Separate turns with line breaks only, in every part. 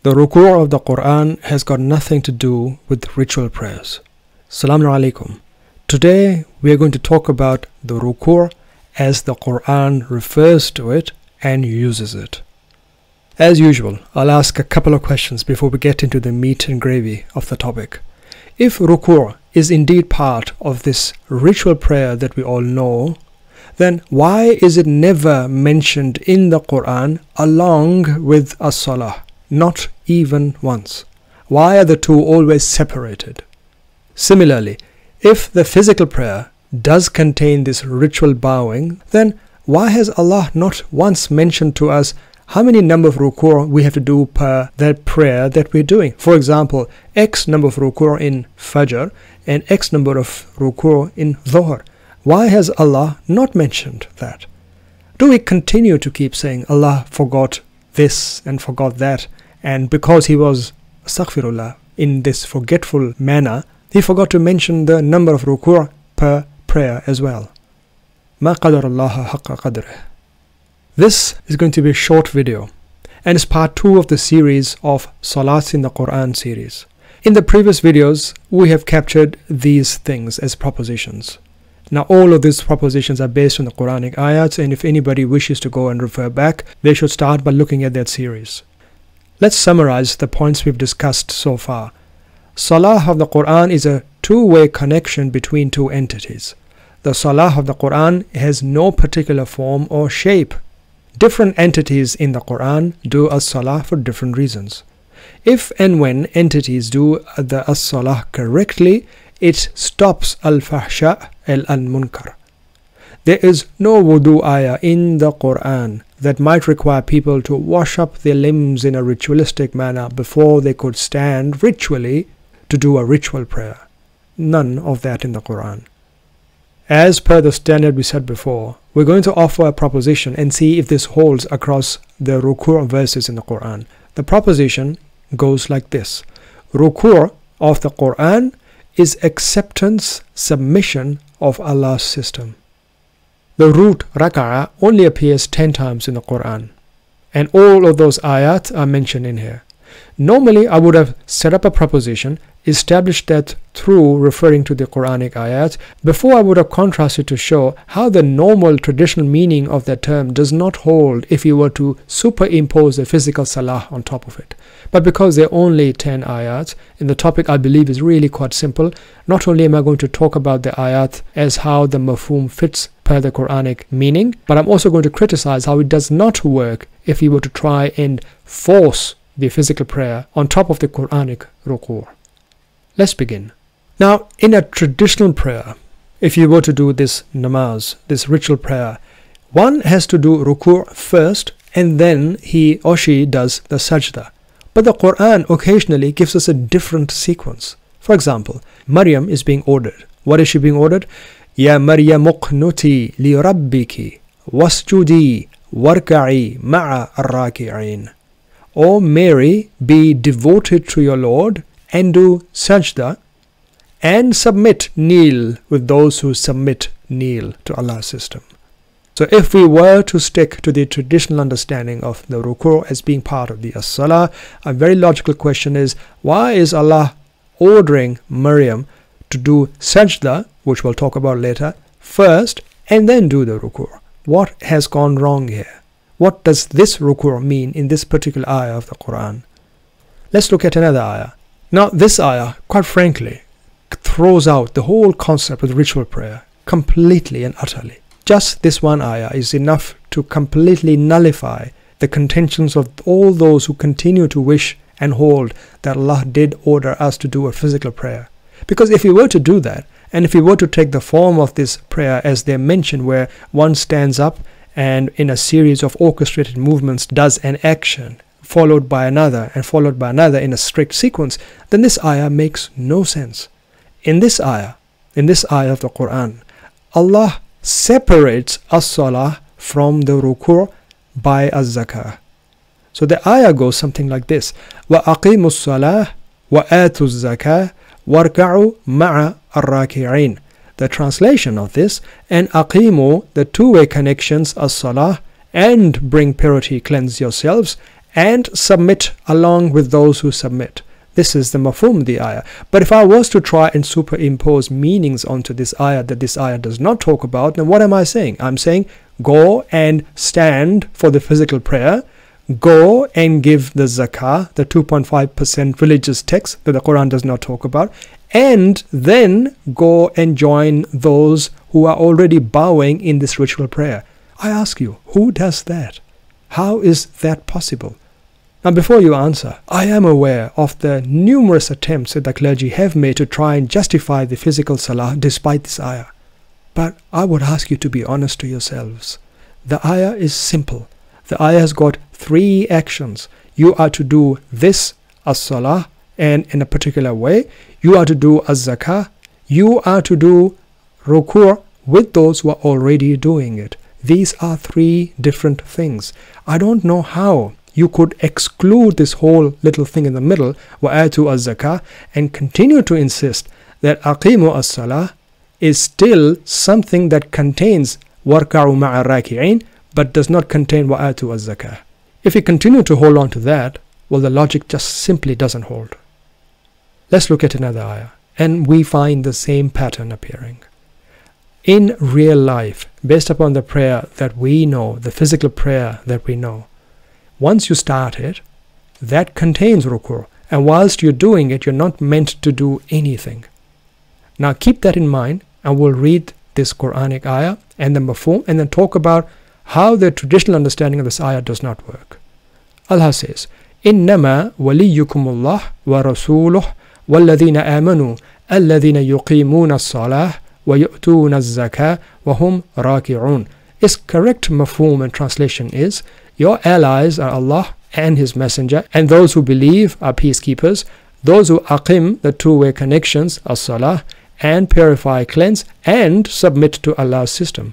The Rukoo of the Quran has got nothing to do with ritual prayers. Assalamu alaikum. Today we are going to talk about the Rukoo as the Quran refers to it and uses it. As usual, I'll ask a couple of questions before we get into the meat and gravy of the topic. If Rukoo is indeed part of this ritual prayer that we all know, then why is it never mentioned in the Quran along with as-salah? Not even once. Why are the two always separated? Similarly, if the physical prayer does contain this ritual bowing, then why has Allah not once mentioned to us how many number of Rukoo we have to do per that prayer that we're doing? For example, X number of Rukoo in Fajr and X number of Rukoo in Dhuhr. Why has Allah not mentioned that? Do we continue to keep saying Allah forgot this and forgot that, and because he was, astaghfirullah, in this forgetful manner, he forgot to mention the number of Rukoo per prayer as well? Ma qadarallaha haqqa qadrih. This is going to be a short video and is part 2 of the series of Salats in the Quran series. In the previous videos, we have captured these things as propositions. Now all of these propositions are based on the Quranic ayats, and if anybody wishes to go and refer back, they should start by looking at that series. Let's summarize the points we've discussed so far. Salah of the Quran is a two-way connection between two entities. The Salah of the Quran has no particular form or shape. Different entities in the Quran do as-salah for different reasons. If and when entities do the as-salah correctly, it stops al-fahsha al-munkar. There is no wudu ayah in the Quran that might require people to wash up their limbs in a ritualistic manner before they could stand ritually to do a ritual prayer. None of that in the Quran. As per the standard we said before, we're going to offer a proposition and see if this holds across the Rukoo verses in the Quran. The proposition goes like this. Rukoo of the Quran is acceptance, submission of Allah's system. The root Raka'a only appears 10 times in the Quran, and all of those ayat are mentioned in here. Normally I would have set up a proposition, established that through referring to the Quranic ayat, before I would have contrasted to show how the normal traditional meaning of that term does not hold if you were to superimpose the physical salah on top of it. But because there are only 10 ayats, and the topic I believe is really quite simple, not only am I going to talk about the ayat as how the mafhum fits per the Quranic meaning, but I'm also going to criticize how it does not work if you were to try and force the physical prayer on top of the Quranic Rukoo. Let's begin. Now, in a traditional prayer, if you were to do this namaz, this ritual prayer, one has to do Rukoo first and then he or she does the sajda. But the Quran occasionally gives us a different sequence. For example, Maryam is being ordered. What is she being ordered? Ya Maryam uqnuti li rabbiki wasjudi warka'i ma'a ar-raki'in. O Mary, be devoted to your Lord and do sajda and submit, kneel with those who submit, kneel to Allah's system. So if we were to stick to the traditional understanding of the Rukoo as being part of the as-salah, a very logical question is, why is Allah ordering Maryam to do sajda, which we'll talk about later, first and then do the Rukoo? What has gone wrong here? What does this Rukoo mean in this particular ayah of the Quran? Let's look at another ayah. Now this ayah, quite frankly, throws out the whole concept of ritual prayer completely and utterly. Just this one ayah is enough to completely nullify the contentions of all those who continue to wish and hold that Allah did order us to do a physical prayer. Because if we were to do that, and if we were to take the form of this prayer as they mentioned, where one stands up and in a series of orchestrated movements does an action, followed by another and followed by another in a strict sequence, then this ayah makes no sense. In this ayah of the Quran, Allah separates as-salah from the Rukoo by az-zakah. So the ayah goes something like this: wa aqimus salah wa atuz zakah warka'u ma'a ar-raki'in. The translation of this, and aqimu, the two-way connections as-salah, and bring purity, cleanse yourselves, and submit along with those who submit. This is the mafhum of the ayah. But if I was to try and superimpose meanings onto this ayah that this ayah does not talk about, then what am I saying? I'm saying go and stand for the physical prayer, go and give the zakah, the 2.5% religious text that the Quran does not talk about, and then go and join those who are already bowing in this ritual prayer. I ask you, who does that? How is that possible? Now, before you answer, I am aware of the numerous attempts that the clergy have made to try and justify the physical salah despite this ayah. But I would ask you to be honest to yourselves. The ayah is simple. The ayah has got 3 actions. You are to do this, as-salah, and in a particular way. You are to do az-zakah. You are to do rukuu with those who are already doing it. These are 3 different things. I don't know how you could exclude this whole little thing in the middle, wa'atu az-zakah, and continue to insist that aqimu as-salah is still something that contains warka'u ma'a raki'in, but does not contain wa'atu az-zakah. If you continue to hold on to that, well, the logic just simply doesn't hold. Let's look at another ayah, and we find the same pattern appearing. In real life, based upon the prayer that we know, the physical prayer that we know, once you start it, that contains rukuu, and whilst you're doing it, you're not meant to do anything. Now keep that in mind, and we'll read this Quranic ayah and the mafhum, and then talk about how the traditional understanding of this ayah does not work. Allah says, إِنَّمَا وَلِيُّكُمُ اللَّهُ وَرَسُولُهُ وَالَّذِينَ آمَنُوا الَّذِينَ يُقِيمُونَ الصَّلَاةَ وَيُؤْتُونَ الزَّكَاةَ وَهُمْ رَاكِعُونَ. Its correct mafhum and translation is, your allies are Allah and His Messenger, and those who believe are peacekeepers, those who aqim, the two-way connections, as-salah, and purify, cleanse, and submit to Allah's system.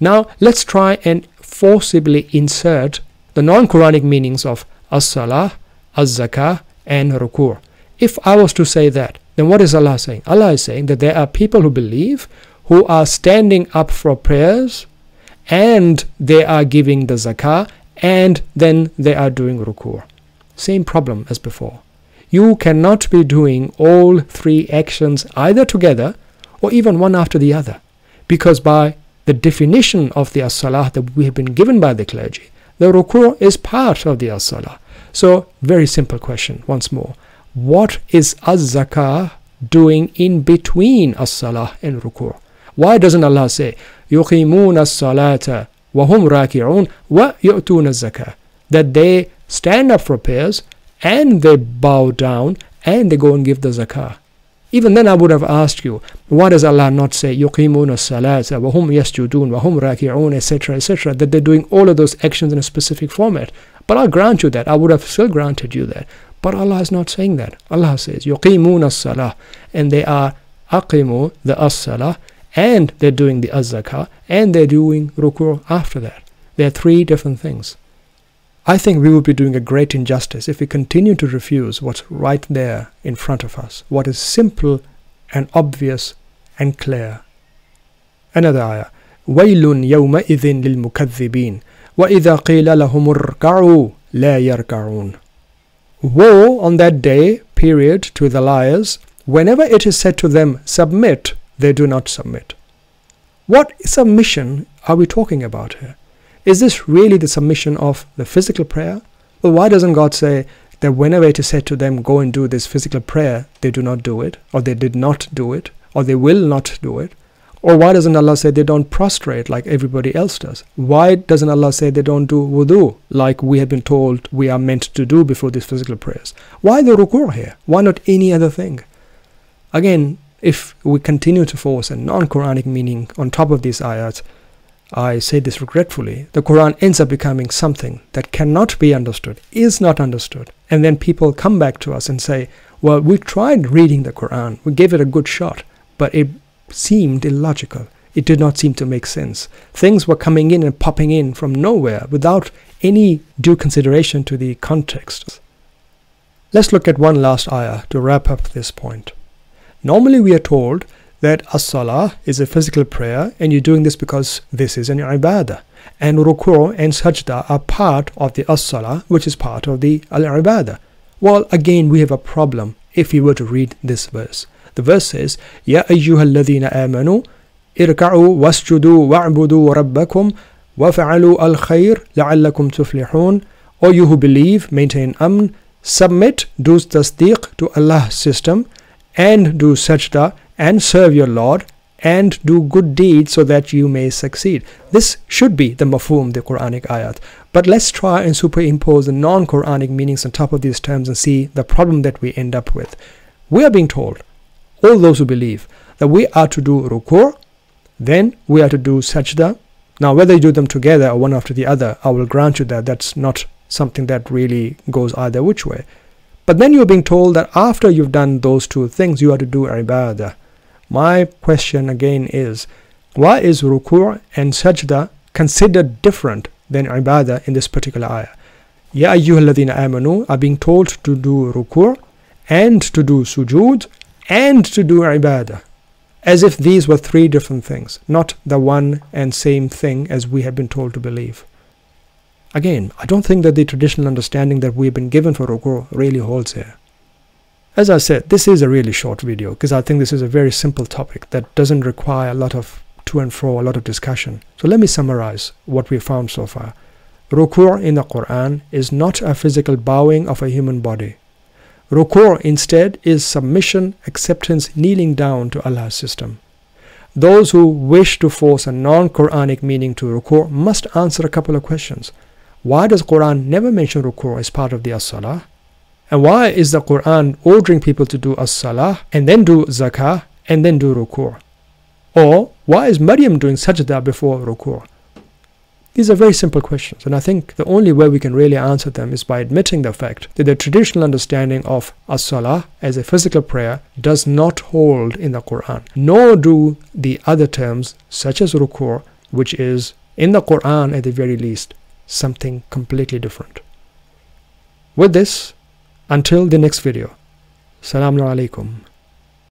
Now, let's try and forcibly insert the non-Quranic meanings of as-salah, az-zakah, and rukuu. If I was to say that, then what is Allah saying? Allah is saying that there are people who believe, who are standing up for prayers, and they are giving the zakah, and then they are doing rukuu. Same problem as before. You cannot be doing all 3 actions either together or even one after the other, because by the definition of the as-salah that we have been given by the clergy, the rukuu is part of the as-salah. So, very simple question once more. What is az-zakah doing in between as-salah and rukuu? Why doesn't Allah say, يُقِيمُونَ الصَّلَاةَ وَهُمْ رَاكِعُونَ وَيُؤْتُونَ الزَّكَاةَ, that they stand up for prayers, and they bow down, and they go and give the zakah? Even then I would have asked you, why does Allah not say يُقِيمُونَ الصَّلَاةَ وَهُمْ يَسْجُدُونَ وَهُمْ رَاكِعُونَ, etc., etc., that they're doing all of those actions in a specific format? But I'll grant you that. I would have still granted you that. But Allah is not saying that. Allah says يُقِيمُونَ الصَّلَاةَ, and they are aqimu, the as-salah, and they're doing the az-zakah, and they're doing rukuu after that. There are 3 different things. I think we would be doing a great injustice if we continue to refuse what's right there in front of us, what is simple and obvious and clear. Another ayah. وَيْلٌ يَوْمَئِذٍ لِلْمُكَذِّبِينَ وَإِذَا قِيلَ لَهُمُ ارْكَعُوا لَا يَرْكَعُونَ. Woe on that day, period, to the liars. Whenever it is said to them, submit, they do not submit. What submission are we talking about here? Is this really the submission of the physical prayer? Well, why doesn't God say that whenever it is said to them, go and do this physical prayer, they do not do it, or they did not do it, or they will not do it? Or why doesn't Allah say they don't prostrate like everybody else does? Why doesn't Allah say they don't do wudu like we have been told we are meant to do before these physical prayers? Why the rukuu here? Why not any other thing? Again, if we continue to force a non-Quranic meaning on top of these ayats, I say this regretfully, the Quran ends up becoming something that cannot be understood, is not understood. And then people come back to us and say, well, we tried reading the Quran, we gave it a good shot, but it seemed illogical. It did not seem to make sense. Things were coming in and popping in from nowhere without any due consideration to the context. Let's look at one last ayah to wrap up this point. Normally we are told that as-salah is a physical prayer, and you're doing this because this is an ibadah. and Rukoo and Sajda are part of the As-Salah, which is part of the Al-Ibadah. Well, again, we have a problem if we were to read this verse. The verse says, Ya ayyuhal ladhina amanu, irka'u wasjudu wa'budu rabbakum wafa'alu al-khayr la'allakum tuflihun. O you who believe, maintain amn, submit, do tasdeeq to Allah's system, and do sajda, and serve your Lord, and do good deeds so that you may succeed. This should be the mafhum, the Quranic ayat. But let's try and superimpose the non-Quranic meanings on top of these terms and see the problem that we end up with. We are being told, all those who believe, that we are to do Rukoo, then we are to do sajda. Now whether you do them together or one after the other, I will grant you that that's not something that really goes either which way. But then you're being told that after you've done those two things, you are to do ibadah. My question again is, why is Rukoo and Sajda considered different than Ibadah in this particular ayah? Ya ayyuhalladhina amanu are being told to do Rukoo and to do Sujood and to do Ibadah, as if these were three different things, not the one and same thing as we have been told to believe. Again, I don't think that the traditional understanding that we've been given for Rukoo really holds here. As I said, this is a really short video because I think this is a very simple topic that doesn't require a lot of to and fro, a lot of discussion. So let me summarize what we found so far. Rukoo in the Quran is not a physical bowing of a human body. Rukoo instead is submission, acceptance, kneeling down to Allah's system. Those who wish to force a non-Quranic meaning to Rukoo must answer a couple of questions. Why does Quran never mention Rukoo as part of the As-Salah? And why is the Quran ordering people to do As-Salah and then do Zakah and then do Rukoo? Or why is Maryam doing Sajda before Rukoo? These are very simple questions, and I think the only way we can really answer them is by admitting the fact that the traditional understanding of As-Salah as a physical prayer does not hold in the Quran, nor do the other terms such as Rukoo, which is in the Quran at the very least something completely different. With this, until the next video, Assalamu alaikum.